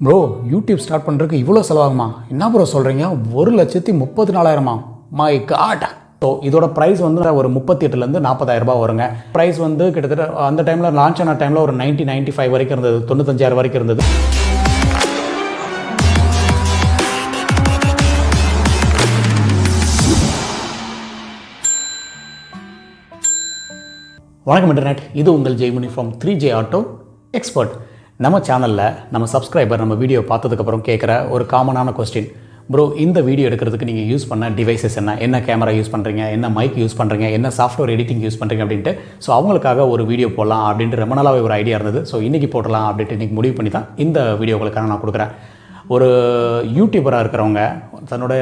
Bro YouTube start பண்ணுறதுக்கு இவ்வளோ செலவாகுமா? என்ன ப்ரோ சொல்கிறீங்க? 1,34,000 மை காட். ஸோ இதோட ப்ரைஸ் வந்து ஒரு 38,000 40,000 ரூபாய் வருங்க. ப்ரைஸ் வந்து கிட்டத்தட்ட அந்த டைமில் லான்ச் ஆன டைமில் ஒரு 95 வரைக்கும் இருந்தது, 95,000 வரைக்கும் இருந்தது. வணக்கம் இன்டர்நெட், இது உங்கள் Jaimani from 3J auto expert. நம்ம சேனலில் நம்ம சப்ஸ்கிரைபர் நம்ம வீடியோ பார்த்ததுக்கப்புறம் கேட்குற ஒரு காமனான கொஸ்டின், ப்ரோ இந்த வீடியோ எடுக்கிறதுக்கு நீங்கள் யூஸ் பண்ண டிவைசஸ் என்ன கேமரா யூஸ் பண்ணுறீங்க, என்ன மைக் யூஸ் பண்ணுறீங்க, என்ன சாஃப்ட்வேர் எடிட்டிங் யூஸ் பண்ணுறீங்க அப்படின்ட்டு. ஸோ அவங்களுக்காக ஒரு வீடியோ போடலாம் அப்படின்ட்டு ரொம்ப நாளாகவே ஒரு ஐடியா இருந்தது. ஸோ இன்றைக்கி போடலாம் அப்படின்ட்டு இன்றைக்கி முடிவு பண்ணி தான் இந்த வீடியோக்களுக்காக நான் கொடுக்குறேன். ஒரு யூடியூபராக இருக்கிறவங்க தன்னோட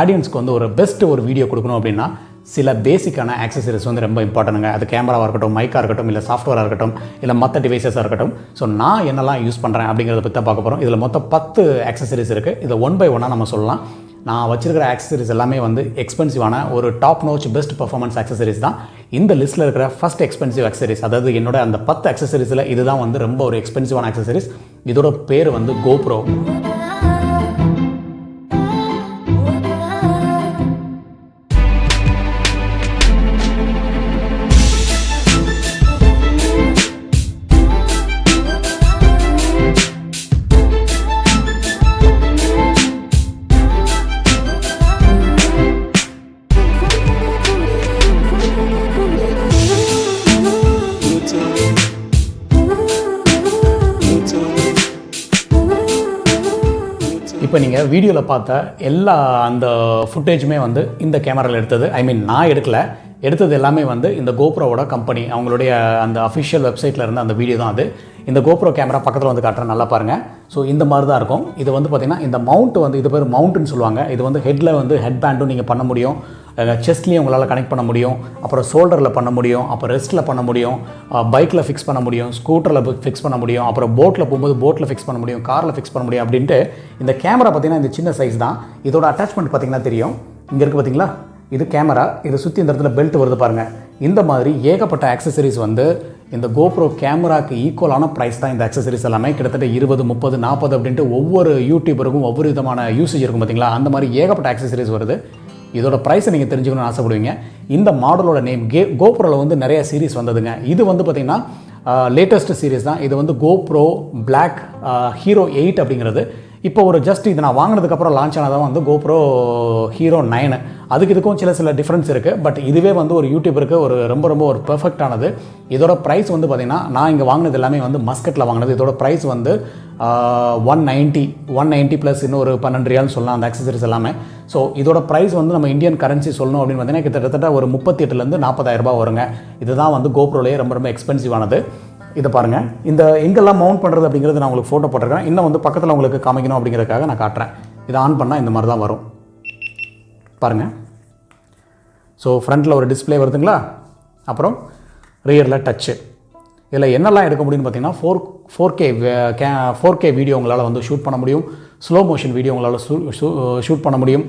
ஆடியன்ஸ்க்கு வந்து ஒரு பெஸ்ட் ஒரு வீடியோ கொடுக்கணும் அப்படின்னா சில பேசிக்கான ஆக்சசரிஸ் வந்து ரொம்ப இம்பார்ட்டனுங்க. அது கேமராவாக இருக்கட்டும், மைக்காக இருக்கட்டும், இல்லை சாஃப்ட்வேராக இருக்கட்டும், இல்லை மற்ற டிவைசஸாக இருக்கட்டும். ஸோ நான் என்னெல்லாம் யூஸ் பண்ணுறேன் அப்படிங்கிறத பற்றி தான் பார்க்க போகிறோம். இதில் மொத்தம் 10 ஆக்சசரிஸ் இருக்குது. இதை ஒன் பை ஒன்னாக நம்ம சொல்லலாம். நான் வச்சிருக்கிற ஆக்சசரிஸ் எல்லாமே வந்து எக்ஸ்பென்சிவான ஒரு top notch best performance accessories தான். இந்த லிஸ்ட்டில் இருக்கிற ஃபஸ்ட் எக்ஸ்பென்சிவ் ஆக்சசரிஸ், அதாவது என்னோட அந்த 10 ஆக்சசரிஸில் இதுதான் வந்து ரொம்ப ஒரு எக்ஸ்பென்சிவான ஆக்சசரிஸ். இதோட பேர் வந்து GoPro. இப்போ நீங்கள் வீடியோவில் பார்த்த எல்லா அந்த ஃபுட்டேஜுமே வந்து இந்த கேமராவில் எடுத்தது. நான் எடுத்தது எல்லாமே வந்து இந்த கோப்ரோவோட கம்பெனி அவங்களுடைய அந்த அஃபிஷியல் வெப்சைட்டில் இருந்த அந்த வீடியோ தான் அது. இந்த கோப்ரோ கேமரா பக்கத்தில் வந்து காட்டுறேன், நல்லா பாருங்கள். ஸோ இந்த மாதிரி தான் இருக்கும். இது வந்து பார்த்திங்கன்னா இந்த மவுண்ட் வந்து இது பேர் மவுண்ட்டுன்னு சொல்லுவாங்க. இது வந்து ஹெட்டில் வந்து ஹெட் பேண்டும் நீங்கள் பண்ண முடியும், செஸ்ட்லேயும் உங்களால் கனெக்ட் பண்ண முடியும், அப்புறம் ஷோல்டரில் பண்ண முடியும், அப்புறம் ரெஸ்ட்டில் பண்ண முடியும், பைக்கில் ஃபிக்ஸ் பண்ண முடியும், ஸ்கூட்டரில் ஃபிக்ஸ் பண்ண முடியும், அப்புறம் போட்டில் போகும்போது போட்டில் ஃபிக்ஸ் பண்ண முடியும், காரில் ஃபிக்ஸ் பண்ண முடியும் அப்படின்ட்டு. இந்த கேமரா பார்த்திங்கன்னா இந்த சின்ன சைஸ் தான். இதோட அட்டாச்மெண்ட் பார்த்திங்கன்னா தெரியும், இங்கே இருக்குது பார்த்திங்களா, இது கேமரா. இதை சுற்றி இந்த இடத்துல பெல்ட் வருது பாருங்கள். இந்த மாதிரி ஏகப்பட்ட ஆக்சசரிஸ் வந்து இந்த கோப்ரோ கேமராக்கு ஈக்குவலான ப்ரைஸ் தான் இந்த ஆக்சசரிஸ் எல்லாமே. கிட்டத்தட்ட 20, 30, 40 அப்படின்ட்டு ஒவ்வொரு யூடியூபருக்கும் ஒவ்வொரு விதமான யூசேஜ் இருக்கும் பார்த்திங்களா. அந்த மாதிரி ஏகப்பட்ட ஆக்சசரிஸ் வருது. இதோட ப்ரைஸை நீங்கள் தெரிஞ்சுக்கணும்னு ஆசைப்படுவீங்க. இந்த மாடலோட நேம் கோப்ரோவில் வந்து நிறைய சீரிஸ் வந்ததுங்க. இது வந்து பார்த்திங்கன்னா லேட்டஸ்ட் சீரிஸ் தான். இது வந்து கோப்ரோ பிளாக் ஹீரோ 8 அப்படிங்கிறது. இப்போ ஒரு ஜஸ்ட் இது நான் வாங்கினதுக்கப்புறம் லான்ச் ஆனதான் வந்து கோப்ரோ ஹீரோ 9. அதுக்கு இதுக்கும் சில டிஃப்ரென்ஸ் இருக்குது. பட் இதுவே வந்து ஒரு யூடியூபருக்கு ஒரு ரொம்ப ஒரு பெர்ஃபெக்டானது. இதோட ப்ரைஸ் வந்து பார்த்திங்கன்னா நான் இங்கே வாங்கினது எல்லாமே வந்து மஸ்கட்டில் வாங்கினது. இதோட ப்ரைஸ் வந்து 190 ப்ளஸ் இன்னொரு 12 ரியால்னு சொல்லலாம் அந்த ஆக்சசரிஸ் எல்லாமே. ஸோ இதோட ப்ரைஸ் வந்து நம்ம இந்தியன் கரன்சி சொல்லணும் அப்படின்னு பார்த்தீங்கன்னா கிட்டத்தட்ட ஒரு 38,000 40,000 ரூபாய் வருங்க. இதுதான் வந்து கோப்ரோலேயே ரொம்ப எக்ஸ்பென்சிவானது. இதை பாருங்கள், இந்த எங்கெல்லாம் மவுண்ட் பண்ணுறது அப்படிங்கிறது நான் உங்களுக்கு ஃபோட்டோ போட்டிருக்கேன். இன்னும் வந்து பக்கத்தில் உங்களுக்கு காமிக்கணும் அப்படிங்கிறதுக்காக நான் காட்டுறேன். இதை ஆன் பண்ணால் இந்த மாதிரி தான் வரும் பாருங்கள். ஸோ ஃப்ரண்ட்டில் ஒரு டிஸ்பிளே வருதுங்களா, அப்புறம் ரியரில் டச்சு. இதில் என்னெல்லாம் எடுக்க முடியும்னு பார்த்தீங்கன்னா 4K வீடியோ உங்களால் வந்து ஷூட் பண்ண முடியும், ஸ்லோ மோஷன் வீடியோ உங்களால் ஷூட் பண்ண முடியும்.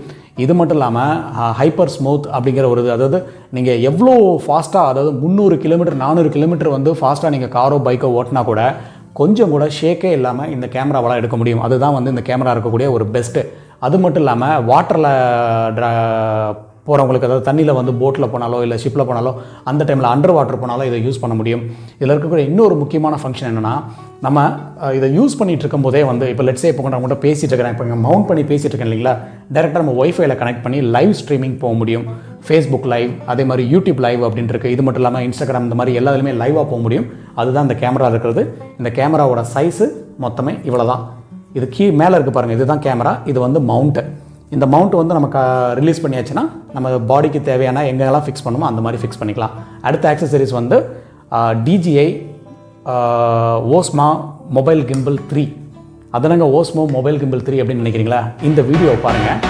இது மட்டும் இல்லாமல் ஹைப்பர் ஸ்மூத் அப்படிங்கிற ஒரு அதாவது நீங்கள் எவ்வளோ ஃபாஸ்ட்டாக, அதாவது 300 கிலோமீட்டர் 400 கிலோமீட்டர் வந்து ஃபாஸ்ட்டாக நீங்கள் காரோ பைக்கோ ஓட்டினா கூட கொஞ்சம் கூட ஷேக்கே இல்லாமல் இந்த கேமராவால் எடுக்க முடியும். அதுதான் வந்து இந்த கேமரா இருக்கக்கூடிய ஒரு பெஸ்ட்டு. அது மட்டும் இல்லாமல் வாட்டரில் போகிறவங்களுக்கு, அதாவது தண்ணியில் வந்து போட்டில் போனாலோ இல்லை ஷிப்பில் போனாலோ அந்த டைமில் அண்டர் வாட்டர் போனாலோ இதை யூஸ் பண்ண முடியும். இதில் இருக்கக்கூடிய இன்னொரு முக்கியமான ஃபங்க்ஷன் என்னென்னா, நம்ம இதை யூஸ் பண்ணிகிட்டு இருக்கும்போதே வந்து இப்போ லெட்ஸே இப்போ நான் கூட பேசிகிட்டு இருக்கிறேன், இப்போ இங்கே மவுண்ட் பண்ணி பேசிகிட்டு இருக்கேன் இல்லைங்களா, டேரெக்டாக நம்ம ஒய்ஃபைல கனெக்ட் பண்ணி லைவ் ஸ்ட்ரீமிங் போக முடியும். ஃபேஸ்புக் லைவ், அதே மாதிரி யூடியூப் லைவ் அப்படின்ட்டு இருக்குது. இது மட்டும் இல்லாமல் இன்ஸ்டாகிராம், இந்த மாதிரி எல்லாத்துலேயுமே லைவாக போக முடியும். அதுதான் இந்த கேமரா இருக்கிறது. இந்த கேமராவோட சைஸு மொத்தமே இவ்வளோ தான். இது மேலே இருக்குது பாருங்கள், இதுதான் கேமரா. இது வந்து மவுண்ட்டு. இந்த மவுண்ட் வந்து நமக்கு ரிலீஸ் பண்ணியாச்சுன்னா நம்ம பாடிக்கு தேவையான எங்கெல்லாம் ஃபிக்ஸ் பண்ணுமோ அந்த மாதிரி ஃபிக்ஸ் பண்ணிக்கலாம். அடுத்த ஆக்சசரிஸ் வந்து DJI ஓஸ்மோ மொபைல் கிம்பிள் 3. அதனாங்க ஓஸ்மோ மொபைல் கிம்பிள் 3 அப்படின்னு நினைக்கிறீங்களா? இந்த வீடியோ பாருங்கள்.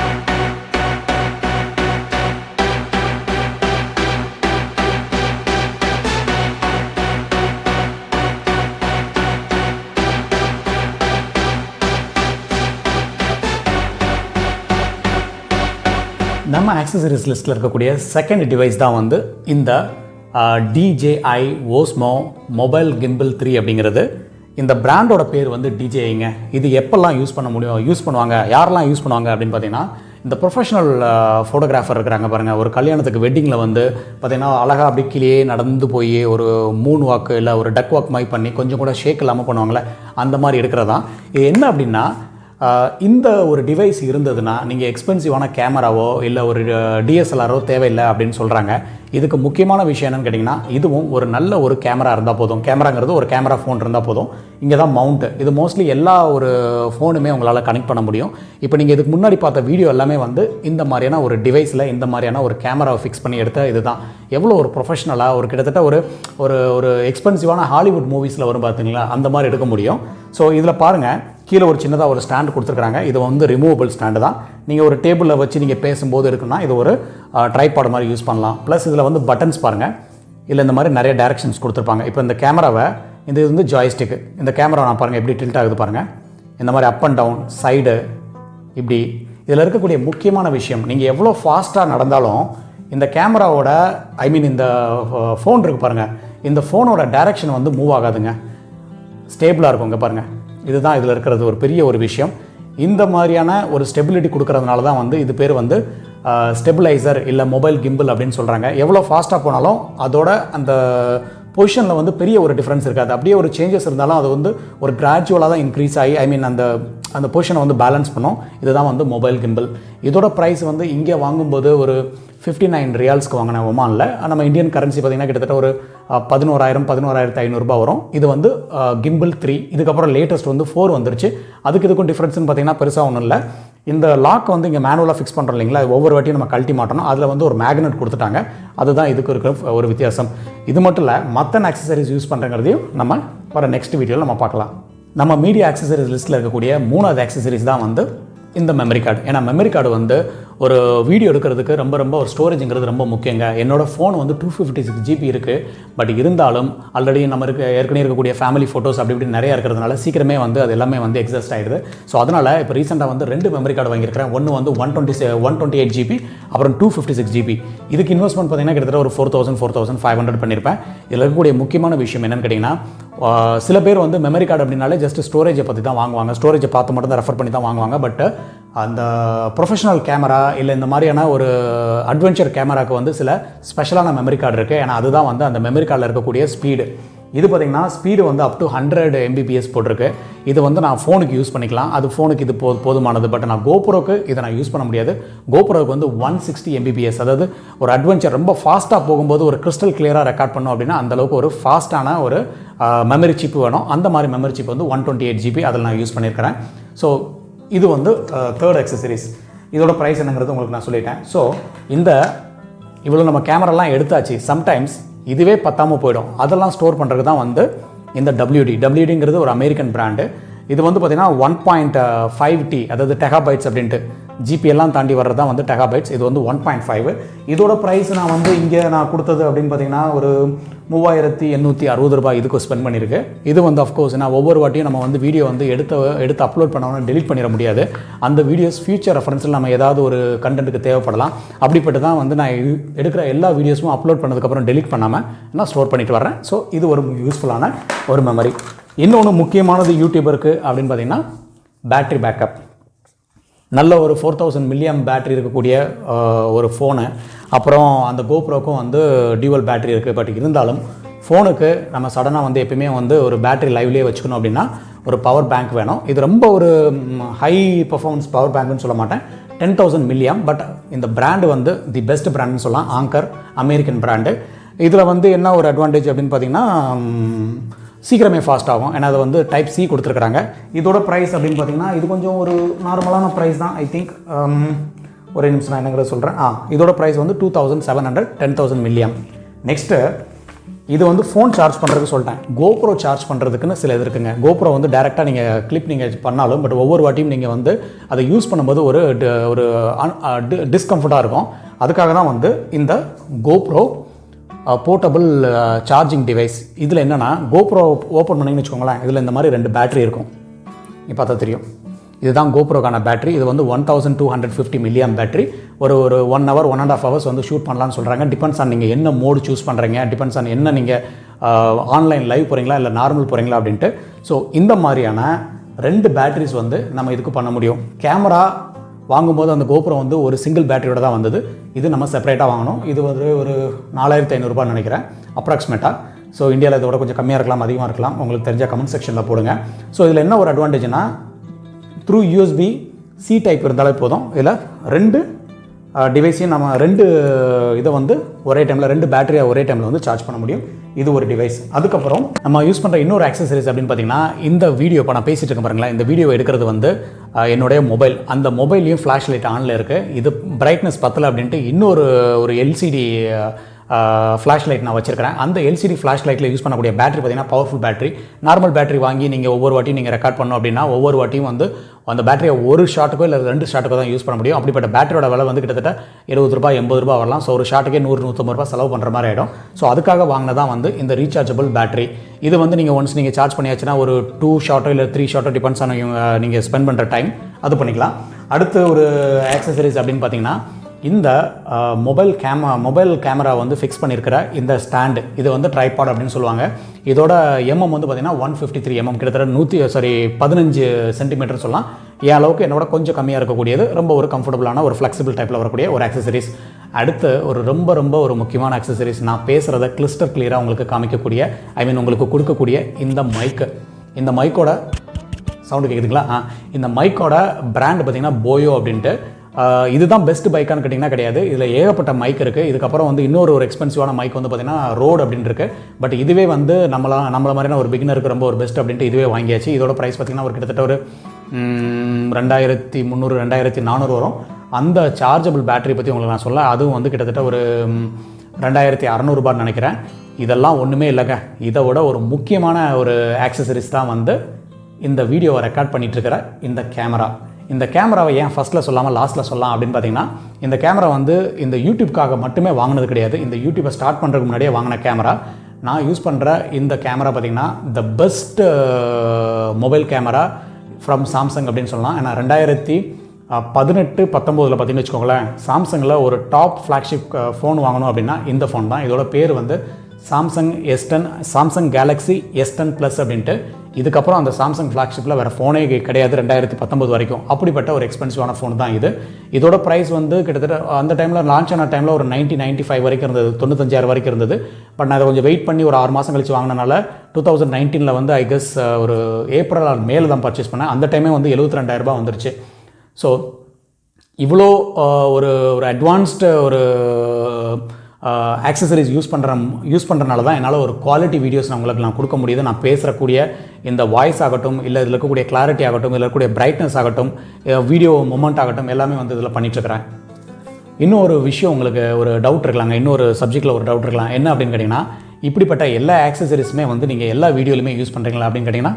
நம்ம ஆக்சசரிஸ் லிஸ்ட்டில் இருக்கக்கூடிய செகண்ட் டிவைஸ் தான் வந்து இந்த DJI ஓஸ்மோ மொபைல் கிம்பிள் 3 அப்படிங்கிறது. இந்த பிராண்டோட பேர் வந்து டிஜேங்க. இது எப்போல்லாம் யூஸ் பண்ணுவாங்க, யாரெல்லாம் யூஸ் பண்ணுவாங்க அப்படின்னு பார்த்தீங்கன்னா, இந்த ப்ரொஃபஷனல் ஃபோட்டோகிராஃபர் இருக்கிறாங்க பாருங்கள். ஒரு கல்யாணத்துக்கு வெட்டிங்கில் வந்து பார்த்திங்கன்னா அழகாக அப்படி கீழே நடந்து போய் ஒரு மூன் வாக்கு இல்லை ஒரு டக் வாக் மாதிரி பண்ணி கொஞ்சம் கூட ஷேக் இல்லாமல் பண்ணுவாங்களே, அந்த மாதிரி எடுக்கிறதான். இது என்ன அப்படின்னா, இந்த ஒரு டிவைஸ் இருந்ததுன்னா நீங்கள் எக்ஸ்பென்சிவான கேமராவோ இல்லை ஒரு டிஎஸ்எல்ஆரோ தேவையில்லை அப்படின்னு சொல்கிறாங்க. இதுக்கு முக்கியமான விஷயம் என்னென்னு கேட்டிங்கன்னா, இதுவும் ஒரு நல்ல ஒரு கேமரா இருந்தால் போதும். கேமராங்கிறது ஒரு கேமரா ஃபோன் இருந்தால் போதும். இங்கே தான் மவுண்ட்டு. இது மோஸ்ட்லி எல்லா ஒரு ஃபோனுமே உங்களால் கனெக்ட் பண்ண முடியும். இப்போ நீங்கள் இதுக்கு முன்னாடி பார்த்த வீடியோ எல்லாமே வந்து இந்த மாதிரியான ஒரு டிவைஸில் இந்த மாதிரியான ஒரு கேமராவை ஃபிக்ஸ் பண்ணி எடுத்த இது தான். எவ்வளோ ஒரு ப்ரொஃபஷனலாக ஒரு கிட்டத்தட்ட ஒரு ஒரு ஒரு எக்ஸ்பென்சிவான ஹாலிவுட் மூவிஸில் வரும் பார்த்தீங்களா, அந்த மாதிரி எடுக்க முடியும். ஸோ இதில் பாருங்கள், கீழே ஒரு சின்னதாக ஒரு ஸ்டாண்டு கொடுத்துருக்காங்க. இது வந்து ரிமூவபிள் ஸ்டாண்டு தான். நீங்கள் ஒரு டேபிளில் வச்சு நீங்கள் பேசும்போது இருக்குன்னா இது ஒரு ட்ரைபாட் மாதிரி யூஸ் பண்ணலாம். ப்ளஸ் இதில் வந்து பட்டன்ஸ் பாருங்கள், இதில் இந்த மாதிரி நிறைய டைரக்ஷன்ஸ் கொடுத்துருப்பாங்க. இப்போ இந்த கேமராவை, இது வந்து ஜாய்ஸ்டிக்கு. இந்த கேமரா நான் பாருங்கள் எப்படி டில்ட் ஆகுது பாருங்கள். இந்த மாதிரி அப் அண்ட் டவுன் சைடு இப்படி. இதில் இருக்கக்கூடிய முக்கியமான விஷயம், நீங்கள் எவ்வளோ ஃபாஸ்ட்டாக நடந்தாலும் இந்த கேமராவோட இந்த ஃபோன் இருக்குது பாருங்கள், இந்த ஃபோனோட டைரக்ஷன் வந்து மூவ் ஆகாதுங்க, ஸ்டேபிளாக இருக்கும். இங்கே பாருங்கள், இதுதான் இதில் இருக்கிறது ஒரு பெரிய ஒரு விஷயம். இந்த மாதிரியான ஒரு ஸ்டெபிலிட்டி கொடுக்கறதுனால தான் வந்து இது பேர் வந்து ஸ்டெபிளைசர் இல்லை மொபைல் கிம்பிள் அப்படின்னு சொல்கிறாங்க. எவ்வளோ ஃபாஸ்ட்டாக போனாலும் அதோட அந்த பொசிஷனில் வந்து பெரிய ஒரு டிஃப்ரென்ஸ் இருக்காது. அப்படியே ஒரு சேஞ்சஸ் இருந்தாலும் அது வந்து ஒரு கிராஜுவலாக தான் இன்க்ரீஸ் ஆகி அந்த பொசிஷனை வந்து பேலன்ஸ் பண்ணும். இதுதான் வந்து மொபைல் கிம்பிள். இதோட ப்ரைஸ் வந்து இங்கே வாங்கும்போது ஒரு 59 ரியால்ஸ்க்கு வாங்கினேன் ஒமானில். நம்ம இந்தியன் கரன்சி பார்த்திங்கன்னா கிட்டத்தட்ட ஒரு 11,500 வரும். இது வந்து கிம்பிள் 3. இதுக்கப்புறம் லேட்டஸ்ட் வந்து 4 வந்துருச்சு. இதுக்கும் டிஃப்ரென்ஸ்னு பார்த்திங்கன்னா பெருசாக ஒன்றும் இல்லை. இந்த லாக் வந்து இங்கே மேனுவலாக ஃபிக்ஸ் பண்ணுறோம் இல்லைங்களா, ஒவ்வொரு வாட்டியும் நம்ம கழட்டி மாட்டணும். அதில் வந்து ஒரு மேக்னெட் கொடுத்துட்டாங்க. அதுதான் இதுக்கு இருக்கிற ஒரு வித்தியாசம். இது மட்டும் இல்லை, மற்ற ஆக்சசரிஸ் யூஸ் பண்ணுறங்கிறதையும் நம்ம வர நெக்ஸ்ட் வீடியோவில் நம்ம பார்க்கலாம். நம்ம மீடியா ஆக்சசரிஸ் லிஸ்ட்டில் இருக்கக்கூடிய 3வது ஆக்சசரிஸ் தான் வந்து இந்த மெமரி கார்டு. ஏன்னா மெமரி கார்டு வந்து ஒரு வீடியோ எடுக்கிறதுக்கு ரொம்ப ஒரு ஸ்டோரேஜுங்கிறது ரொம்ப முக்கியங்க. என்னோடய ஃபோன் வந்து 256 GB இருக்குது. பட் இருந்தாலும் ஆல்ரெடி நம்ம ஏற்கனவே இருக்கக்கூடிய ஃபேமிலி ஃபோட்டோஸ் அப்படி இப்படி நிறையா இருக்கிறதுனால சீக்கிரமே வந்து அது எல்லாமே வந்து எக்ஸாஸ்ட் ஆகிடுது. ஸோ அதனால் இப்போ ரீசெண்டாக வந்து 2 மெமரி கார்டு வாங்கியிருக்கிறேன். ஒன்று வந்து 128 GB, அப்புறம் 256 GB. இதுக்கு இன்வெஸ்ட்மெண்ட் பார்த்தீங்கன்னா கிட்டத்தட்ட ஒரு 4,500 பண்ணியிருப்பேன். இதில் இருக்கக்கூடிய முக்கியமான விஷயம் என்னென்னு கேட்டிங்கன்னா, சில பேர் வந்து மெமரி கார்டு அப்படின்னாலே ஜஸ்ட் ஸ்டோரேஜை பற்றி தான் வாங்குவாங்க, ஸ்டோரேஜை பார்த்து மட்டும் தான் ரெஃபர் பண்ணி தான் வாங்குவாங்க. பட் அந்த ப்ரொஃபஷனல் கேமரா இல்லை இந்த மாதிரியான ஒரு அட்வென்ச்சர் கேமராவுக்கு வந்து சில ஸ்பெஷலான மெமரி கார்டு இருக்குது. ஏன்னா அதுதான் வந்து அந்த மெமரி கார்டில் இருக்கக்கூடிய ஸ்பீடு. இது பார்த்திங்கன்னா ஸ்பீடு வந்து அப் டு 100 Mbps போட்டிருக்கு. இது வந்து நான் ஃபோனுக்கு யூஸ் பண்ணிக்கலாம். அது ஃபோனுக்கு இது போதுமானது. பட் நான் கோப்ரோக்கு இதை நான் யூஸ் பண்ண முடியாது. கோப்ரோக்கு வந்து 160 Mbps, அதாவது ஒரு அட்வென்ச்சர் ரொம்ப ஃபாஸ்ட்டாக போகும்போது ஒரு கிறிஸ்டல் கிளியராக ரெக்கார்ட் பண்ணோம் அப்படின்னா அந்தளவுக்கு ஒரு ஃபாஸ்ட்டான ஒரு மெமரி சிப்பு வேணும். அந்த மாதிரி மெமரி சிப் வந்து 128 GB அதில் நான் யூஸ் பண்ணியிருக்கிறேன். ஸோ இது வந்து 3rd ஆக்சசரிஸ். இதோட ப்ரைஸ் என்னங்கிறது உங்களுக்கு நான் சொல்லிட்டேன். ஸோ இந்த இவ்வளோ நம்ம கேமராலாம் எடுத்தாச்சு. சம்டைம்ஸ் இதுவே பத்தாமல் போயிடும். அதெல்லாம் ஸ்டோர் பண்ணுறதுக்கு தான் வந்து இந்த WDங்கிறது ஒரு அமெரிக்கன் பிராண்டு. இது வந்து பார்த்திங்கன்னா 1.5T, அதாவது டெகாபைட்ஸ் அப்படின்ட்டு. ஜிபி எல்லாம் தாண்டி வர்றது தான் வந்து டெகாபைட்ஸ். இது வந்து 1.5. இதோட ப்ரைஸ் நான் வந்து இங்கே நான் கொடுத்தது அப்படின்னு பார்த்தீங்கன்னா ஒரு 3,860 ரூபாய் இதுக்கு ஸ்பெண்ட் பண்ணியிருக்கு. இது வந்து அஃப்கோர்ஸ் நான் ஒவ்வொரு வாட்டியும் நம்ம வந்து வீடியோ வந்து எடுத்து அப்லோட் பண்ணோன்னா டெலிட் பண்ணிட முடியாது. அந்த வீடியோஸ் ஃபியூச்சர் ரெஃபரன்ஸில் நம்ம ஏதாவது ஒரு கண்டென்ட்டுக்கு தேவைப்படலாம். அப்படிப்பட்டு தான் வந்து நான் எடுக்கிற எல்லா வீடியோஸும் அப்லோட் பண்ணதுக்கப்புறம் டெலிட் பண்ணாமல் நான் ஸ்டோர் பண்ணிட்டு வரேன். ஸோ இது ஒரு யூஸ்ஃபுல்லான ஒரு மெமரி. இன்னொன்று முக்கியமானது யூடியூபருக்கு அப்படின்னு பார்த்தீங்கன்னா பேட்ரி பேக்கப். நல்ல ஒரு 4000 mAh பேட்ரி இருக்கக்கூடிய ஒரு ஃபோனு. அப்புறம் அந்த கோப்ரோக்கும் வந்து டியூவல் பேட்ரி இருக்குது. பட் இருந்தாலும் ஃபோனுக்கு நம்ம சடனாக வந்து எப்பயுமே வந்து ஒரு பேட்ரி லைவ்லேயே வச்சுக்கணும் அப்படின்னா ஒரு பவர் பேங்க் வேணும். இது ரொம்ப ஒரு ஹை பர்ஃபார்மன்ஸ் பவர் பேங்க்னு சொல்ல மாட்டேன், 10,000 mAh. பட் இந்த பிராண்டு வந்து தி பெஸ்ட் பிராண்டுன்னு சொல்லலாம். Anchor American brand. இதில் வந்து என்ன ஒரு அட்வான்டேஜ் அப்படின்னு பார்த்தீங்கன்னா சீக்கிரமே ஃபாஸ்ட் ஆகும். ஏன்னா அது வந்து டைப் C கொடுத்துருக்குறாங்க. இதோட ப்ரைஸ் அப்படின்னு பார்த்தீங்கன்னா இது கொஞ்சம் ஒரு நார்மலான ப்ரைஸ் தான். ஐ திங்க் ஒரே நிமிஷம் நான் என்னங்கிறத சொல்கிறேன். இதோட ப்ரைஸ் வந்து 2,700, 10,000 mAh. நெக்ஸ்ட்டு இது வந்து ஃபோன் சார்ஜ் பண்ணுறதுக்கு சொல்லிட்டேன். கோப்ரோ சார்ஜ் பண்ணுறதுக்குன்னு சில இது இருக்குங்க. கோப்ரோ வந்து டேரெக்டாக நீங்கள் கிளிப் நீங்கள் பண்ணாலும் பட் ஒவ்வொரு வாட்டியும் நீங்கள் வந்து அதை யூஸ் பண்ணும்போது ஒரு டிஸ்கம்ஃபர்ட்டாக இருக்கும். அதுக்காக தான் வந்து இந்த கோப்ரோ போர்ட்டபிள் சார்ஜிங் டிவைஸ். இதில் என்னென்னா கோப்ரோ ஓப்பன் பண்ணிங்கன்னு வச்சுக்கோங்களேன், இதில் இந்த மாதிரி 2 பேட்ரி இருக்கும். இப்போ பார்த்தா தெரியும். இதுதான் கோப்ரோக்கான பேட்ரி. இது வந்து 1250 mAh பேட்ரி. ஒரு 1 hour 1.5 hours வந்து ஷூட் பண்ணலான்னு சொல்கிறாங்க. டிபெண்ட்ஸ் ஆன் நீங்கள் என்ன மோடு சூஸ் பண்ணுறீங்க, டிபெண்ட்ஸ் ஆன் என்ன நீங்கள் ஆன்லைன் லைவ் போகிறீங்களா இல்லை நார்மல் போகிறீங்களா அப்படின்ட்டு. ஸோ இந்த மாதிரியான 2 பேட்டரிஸ் வந்து நம்ம இதுக்கு பண்ண முடியும். கேமரா வாங்கும்போது அந்த கோப்ரோ வந்து ஒரு சிங்கிள் பேட்டரியோட தான் வந்தது. இது நம்ம செப்பரேட்டாக வாங்கணும். இது வந்து ஒரு 4500 நினைக்கிறேன் அப்ராக்சிமேட்டாக. ஸோ இந்தியாவில் இதோட கொஞ்சம் கம்மியாக இருக்கலாம், அதிகமாக இருக்கலாம். உங்களுக்கு தெரிஞ்ச கமெண்ட் செக்ஷனில் போடுங்க. ஸோ இதில் என்ன ஒரு அட்வான்டேஜ்னா, த்ரூ USB C டைப் இருந்தாலே போதும். இதில் 2 டிவைஸையும் நம்ம 2 இதை வந்து ஒரே டைமில் 2 பேட்டரியை ஒரே டைமில் வந்து சார்ஜ் பண்ண முடியும். இது ஒரு டிவைஸ். அதுக்கப்புறம் நம்ம யூஸ் பண்ணுற இன்னொரு ஆக்சசரிஸ் அப்படின்னு பார்த்தீங்கன்னா, இந்த வீடியோ இப்போ நான் பேசிகிட்டு இருக்கேன் பாருங்களேன், இந்த வீடியோ எடுக்கிறது வந்து என்னுடைய மொபைல். அந்த மொபைல்லையும் ஃப்ளாஷ் லைட் ஆனில் இருக்குது. இது பிரைட்னஸ் பத்தலை அப்படின்ட்டு இன்னொரு LCD ஃப்ளாஷ் லைட் நான் வச்சிருக்கிறேன். அந்த LCD ஃப்ளாஷ் லைட்டில் யூஸ் பண்ணக்கூடிய பேட்டரி பார்த்தீங்கன்னா பவர்ஃபுல் பேட்டரி. நார்மல் பேட்டரி வாங்கி நீங்கள் ஒவ்வொரு வாட்டியும் நீங்கள் ரெக்கார்ட் பண்ணோம் அப்படின்னா ஒவ்வொரு வாட்டியும் வந்து அந்த பேட்டரியை ஒரு ஷாட்டுக்கோ இல்லை 2 ஷாட்டுக்கோ தான் யூஸ் பண்ண முடியும். அப்படிப்பட்ட பேட்டரியோட விலை வந்து கிட்டத்தட்ட ₹20 ₹80 வரலாம். ஸோ ஒரு ஷாட்டுக்கே ₹100-150 செலவு பண்ணுற மாதிரி ஆகிடும். ஸோ அதுக்காக வாங்கினதான் வந்து இந்த ரீசார்ஜபிள் பேட்டரி. இது வந்து நீங்கள் ஒன்ஸ் நீங்கள் சார்ஜ் பண்ணியாச்சுன்னா ஒரு 2 ஷாட்டோ இல்லை 3 ஷாட்டோ டிபெண்ட்ஸ் ஆன நீங்கள் ஸ்பெண்ட் பண்ணுற டைம் அது பண்ணிக்கலாம். அடுத்து ஒரு ஆக்சசரிஸ் அப்படின்னு பார்த்தீங்கன்னா, இந்த மொபைல் கேமரா வந்து ஃபிக்ஸ் பண்ணியிருக்கிற இந்த ஸ்டாண்டு, இது வந்து ட்ரைபாட் அப்படின்னு சொல்லுவாங்க. இதோட எம்எம் வந்து பார்த்தீங்கன்னா 153 mm, கிட்டத்தட்ட 15 சென்டிமீட்டர் சொல்லலாம். என் அளவுக்கு என்னோட கொஞ்சம் கம்மியாக இருக்கக்கூடியது, ரொம்ப ஒரு கம்ஃபர்டபுளான ஒரு ஃப்ளெக்சிபிள் டைப்பில் வரக்கூடிய ஒரு ஆக்சசரிஸ். அடுத்து ஒரு ரொம்ப ஒரு முக்கியமான ஆக்சசரிஸ், நான் பேசுகிறத கிளிஸ்டர் கிளியராக உங்களுக்கு காமிக்கக்கூடிய, உங்களுக்கு கொடுக்கக்கூடிய இந்த மைக்கு. இந்த மைக்கோட சவுண்டு கேட்குதுங்களா? இந்த மைக்கோட பிராண்ட் பார்த்தீங்கன்னா போயோ அப்படின்ட்டு. இதுதான் பெஸ்ட் பைக்கான்னு கேட்டிங்கன்னா கிடையாது. இதில் ஏகப்பட்ட மைக் இருக்குது. இதுக்கப்புறம் வந்து இன்னொரு எக்ஸ்பென்சிவான மைக் வந்து பார்த்திங்கன்னா ரோடு அப்படின்னு இருக்குது. பட் இதுவே வந்து நம்மள மாதிரியான ஒரு பிகினருக்கு ரொம்ப ஒரு பெஸ்ட் அப்படின்ட்டு இதுவே வாங்கியாச்சு. இதோட ப்ரைஸ் பார்த்திங்கன்னா ஒரு கிட்டத்தட்ட ஒரு 2300-2400 வரும். அந்த சார்ஜபிள் பேட்டரி பற்றி உங்களுக்கு நான் சொல்ல, அதுவும் வந்து கிட்டத்தட்ட ஒரு 2600 நினைக்கிறேன். இதெல்லாம் ஒன்றுமே இல்லைங்க. இதை விட ஒரு முக்கியமான ஒரு ஆக்சசரிஸ் தான் வந்து இந்த வீடியோவை ரெக்கார்ட் பண்ணிகிட்ருக்கிற இந்த கேமரா. இந்த கேமராவை ஏன் ஃபஸ்ட்டில் சொல்லாமல் லாஸ்ட்டில் சொல்லலாம் அப்படின்னு பார்த்தீங்கன்னா, இந்த கேமரா வந்து இந்த யூடியூப்காக மட்டுமே வாங்கினது கிடையாது. இந்த யூடியூப்பை ஸ்டார்ட் பண்ணுறதுக்கு முன்னாடியே வாங்கின கேமரா. நான் யூஸ் பண்ணுற இந்த கேமரா பார்த்திங்கன்னா the best mobile camera from Samsung அப்படின்னு சொல்லலாம். ஏன்னா 2018-19 பார்த்தீங்கன்னு வச்சுக்கோங்களேன், சாம்சங்கில் ஒரு டாப் ஃப்ளாக்ஷிப் ஃபோன் வாங்கணும் அப்படின்னா இந்த ஃபோன் தான். இதோட பேர் வந்து சாம்சங் கேலக்ஸி S10 ப்ளஸ் அப்படின்ட்டு. இதுக்கப்புறம் அந்த சாம்சங் ஃப்ளாக்ஷிப்பில் வேறு ஃபோனே கிடையாது 2019 வரைக்கும். அப்படிப்பட்ட ஒரு எக்ஸ்பென்சிவான ஃபோன் தான் இது. இதோட ப்ரைஸ் வந்து கிட்டத்தட்ட அந்த டைமில் லான்ச் ஆன டைமில் ஒரு 90-95 வரைக்கும் இருந்தது, 95,000 வரைக்கும் இருந்தது. பட் நான் அதை கொஞ்சம் வெயிட் பண்ணி ஒரு 6 மாதம் கழிச்சு வாங்கினால 2019 வந்து ஐ கெஸ் ஒரு ஏப்ரல் ஆர் மேல தான் பர்ச்சேஸ் பண்ணேன். அந்த டைமே வந்து 72,000 வந்துருச்சு. ஸோ இவ்வளோ ஒரு அட்வான்ஸ்டு ஒரு ஆக்சசரிஸ் யூஸ் பண்ணுறனால தான் என்னால் ஒரு குவாலிட்டி வீடியோஸ் நான் கொடுக்க முடியுது. நான் பேசுகிறக்கூடிய இந்த வாய்ஸ் ஆகட்டும், இல்லை இதில் இருக்கக்கூடிய கிளாரிட்டி ஆகட்டும், இதில் இருக்கக்கூடிய பிரைட்னஸ் ஆகட்டும், வீடியோ மொமெண்ட் ஆகட்டும், எல்லாமே வந்து இதில் பண்ணிட்டுருக்கிறேன். இன்னும் ஒரு விஷயம், உங்களுக்கு ஒரு டவுட் இருக்கலாங்க, இன்னொரு சப்ஜெக்டில் ஒரு டவுட் இருக்கலாம். என்ன அப்படின்னு கேட்டிங்கன்னா, இப்படிப்பட்ட எல்லா ஆக்சசரிஸுமே வந்து நீங்கள் எல்லா வீடியோலையுமே யூஸ் பண்ணுறீங்களா அப்படின்னு கேட்டிங்கன்னா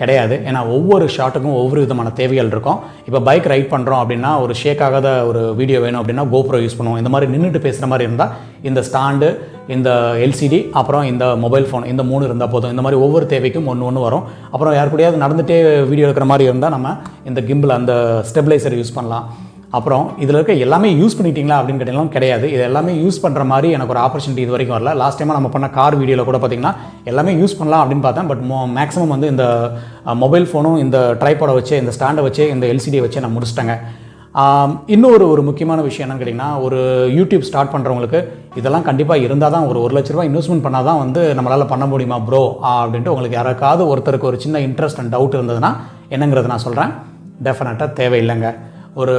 கிடையாது. ஏன்னா ஒவ்வொரு ஷாட்டுக்கும் ஒவ்வொரு விதமான தேவைகள் இருக்கும். இப்போ பைக் ரைட் பண்ணுறோம் அப்படின்னா, ஒரு ஷேக் ஆகாத ஒரு வீடியோ வேணும் அப்படின்னா கோப்ரோ யூஸ் பண்ணுவோம். இந்த மாதிரி நின்றுட்டு பேசுகிற மாதிரி இருந்தால் இந்த ஸ்டாண்டு, இந்த LCD, அப்புறம் இந்த மொபைல் ஃபோன், இந்த 3 இருந்தால் போதும். இந்த மாதிரி ஒவ்வொரு தேவைக்கும் ஒன்று வரும். அப்புறம் யார் கூடயாவது நடந்துகிட்டே வீடியோ எடுக்கிற மாதிரி இருந்தால் நம்ம இந்த கிம்பிள், அந்த ஸ்டெபிளைசர் யூஸ் பண்ணலாம். அப்புறம் இதில் இருக்க எல்லாமே யூஸ் பண்ணிட்டீங்களா அப்படின்னு கேட்டிங்கன்னா கிடையாது. இது எல்லாமே யூஸ் பண்ணுற மாதிரி எனக்கு ஒரு ஆப்பர்ச்சுனிட்டி இது வரைக்கும் வரல. லாஸ்ட் டைமாக நம்ம பண்ண கார் வீடியோவில் கூட பார்த்திங்கன்னா எல்லாமே யூஸ் பண்ணலாம் அப்படின்னு பார்த்தேன். பட் மேக்ஸிமம் வந்து இந்த மொபைல் ஃபோனும் இந்த ட்ரைபாடை வச்சு, இந்த ஸ்டாண்டை வச்சு, இந்த LCDயை வச்சு நான் முடிச்சிட்டேங்க. இன்னொரு முக்கியமான விஷயம் என்னன்னு கேட்டிங்கன்னா, ஒரு யூடியூப் ஸ்டார்ட் பண்ணுறவங்களுக்கு இதெல்லாம் கண்டிப்பாக இருந்தால் தான், ஒரு ₹1,00,000 இன்வெஸ்ட்மெண்ட் பண்ணால் தான் வந்து நம்மளால் பண்ண முடியுமா ப்ரோ அப்படின்ட்டு உங்களுக்கு யாராவது ஒருத்தருக்கு ஒரு சின்ன இன்ட்ரெஸ்ட் அண்ட் டவுட் இருந்ததுன்னா என்னங்கிறது நான் சொல்கிறேன். டெஃபினட்டாக தேவையில்லைங்க. ஒரு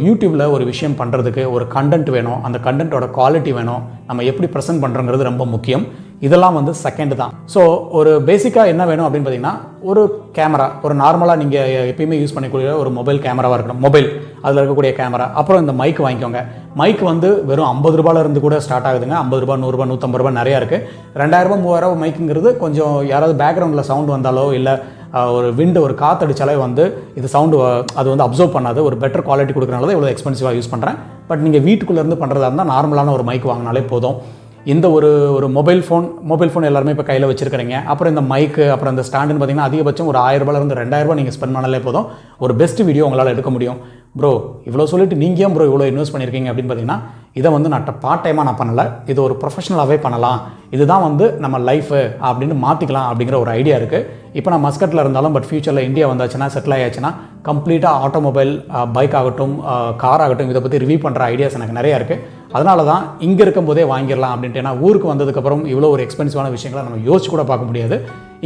யூடியூப்பில் ஒரு விஷயம் பண்ணுறதுக்கு ஒரு கண்டென்ட் வேணும், அந்த கண்டென்ட்டோட குவாலிட்டி வேணும், நம்ம எப்படி ப்ரெசென்ட் பண்ணுறோங்கிறது ரொம்ப முக்கியம். இதெல்லாம் வந்து செகண்ட் தான். ஸோ ஒரு பேசிக்காக என்ன வேணும் அப்படின்னு பார்த்தீங்கன்னா, ஒரு கேமரா, ஒரு நார்மலாக நீங்கள் எப்பயுமே யூஸ் பண்ணிக்கூடிய ஒரு மொபைல் கேமராவாக இருக்கணும். மொபைல் அதில் இருக்கக்கூடிய கேமரா. அப்புறம் இந்த மைக் வாங்கிக்கோங்க. மைக் வந்து வெறும் ₹50 இருந்து கூட ஸ்டார்ட் ஆகுதுங்க. ₹50, ₹100, ₹150 நிறையா இருக்குது. ₹2,000, ₹3,000 மைக்குங்கிறது கொஞ்சம் யாராவது பேக்ரவுண்டில் சவுண்ட் வந்தாலோ, இல்லை ஒரு விண்டு, ஒரு காற்றடிச்சாலே வந்து இது சவுண்டு அது வந்து அப்சர்வ் பண்ணாது. ஒரு பெட்டர் குவாலிட்டி கொடுக்குறனால தான் இவ்வளோ எக்ஸ்பென்சிவாக யூஸ் பண்ணுறேன். பட் நீங்கள் வீட்டுக்குள்ளேருந்து பண்ணுறதா இருந்தால் நார்மலான ஒரு மைக் வாங்கினாலே போதும். இந்த ஒரு மொபைல் ஃபோன் எல்லாருமே இப்போ கையில் வச்சுருக்கிறீங்க. அப்புறம் இந்த மைக்கு, அப்புறம் இந்த ஸ்டாண்டுன்னு பார்த்தீங்கன்னா அதிகபட்சம் ஒரு ₹1000 ₹2000 நீங்கள் ஸ்பெண்ட் பண்ணாலே போதும், ஒரு பெஸ்ட் வீடியோ உங்களால் எடுக்க முடியும். ப்ரோ இவ்வளோ சொல்லிட்டு நீங்கள் ஏன் ப்ரோ இவ்வளோ இன்வெஸ்ட் பண்ணியிருக்கீங்க அப்படின்னு பார்த்தீங்கன்னா, இதை வந்து நான் பார்ட் டைமாக நான் பண்ணலை, இது ஒரு ப்ரொஃபஷனலாகவே பண்ணலாம், இதுதான் வந்து நம்ம லைஃபு அப்படின்னு மாற்றிக்கலாம் அப்படிங்கிற ஒரு ஐடியா இருக்குது. இப்போ நான் மஸ்கட்டில் இருந்தாலும் பட் ஃபியூச்சரில் இந்தியா வந்தாச்சுன்னா, செட்டில் ஆயாச்சுன்னா கம்ப்ளீட்டாக ஆட்டோமொபைல், பைக் ஆகட்டும், கார் ஆகட்டும், இதை பற்றி ரிவ்யூ பண்ணுற ஐடியாஸ் எனக்கு நிறையா இருக்குது. அதனால தான் இங்கே இருக்கும்போதே வாங்கிடலாம் அப்படின்ட்டு. ஏன்னா ஊருக்கு வந்ததுக்கப்புறம் இவ்வளோ ஒரு எக்ஸ்பென்சிவான விஷயங்களை நம்ம யோசிச்சு கூட பார்க்க முடியாது.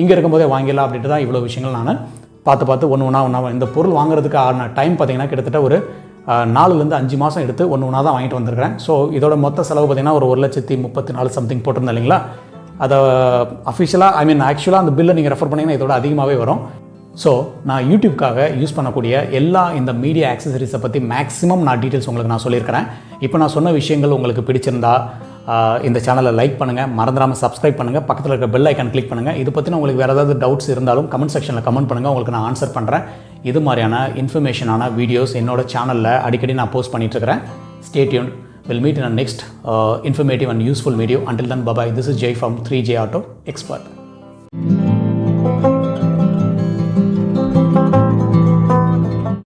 இங்கே இருக்கும்போதே வாங்கிடலாம் அப்படின்ட்டு தான் இவ்வளோ விஷயங்கள் நான் பார்த்து ஒன்று ஒன்றா இந்த பொருள் வாங்குறதுக்கு ஆன டைம் பார்த்திங்கன்னா கிட்டத்தட்ட ஒரு 4லேருந்து 5 மாதம் எடுத்து ஒன்று தான் வாங்கிட்டு வந்திருக்கிறேன். ஸோ இதோட மொத்த செலவு பார்த்திங்கன்னா ஒரு 1,34,000 சம்திங் போட்டிருந்தேன் இல்லைங்களா. அதை அஃபிஷியலாக ஆக்சுவலாக அந்த பில்லை நீங்கள் ரெஃபர் பண்ணிங்கன்னா இதோட அதிகமாகவே வரும். ஸோ நான் யூடியூப்காக யூஸ் பண்ணக்கூடிய எல்லா இந்த மீடியா ஆக்சசரிஸை பற்றி மேக்ஸிமம் நான் டீட்டெயில்ஸ் உங்களுக்கு நான் சொல்லியிருக்கிறேன். இப்போ நான் சொன்ன விஷயங்கள் உங்களுக்கு பிடிச்சிருந்தா இந்த சேனலை லைக் பண்ணுங்கள், மறந்துடாமல் சப்ஸ்கிரைப் பண்ணுங்கள், பக்கத்தில் இருக்க பெல் ஐக்கான் கிளிக் பண்ணுங்கள். இது பற்றின உங்களுக்கு வேறு ஏதாவது டவுட்ஸ் இருந்தாலும் கமெண்ட் செக்ஷனில் கமெண்ட் பண்ணுங்கள், உங்களுக்கு நான் ஆன்சர் பண்ணுறேன். இது மாதிரியான இன்ஃபர்மேஷனான வீடியோஸ் என்னோட சேனலில் அடிக்கடி நான் post பண்ணிகிட்ருக்கிறேன். Stay tuned. We'll meet in a next informative and useful video. Until then, bye-bye. This is Jay from 3J Auto Expert.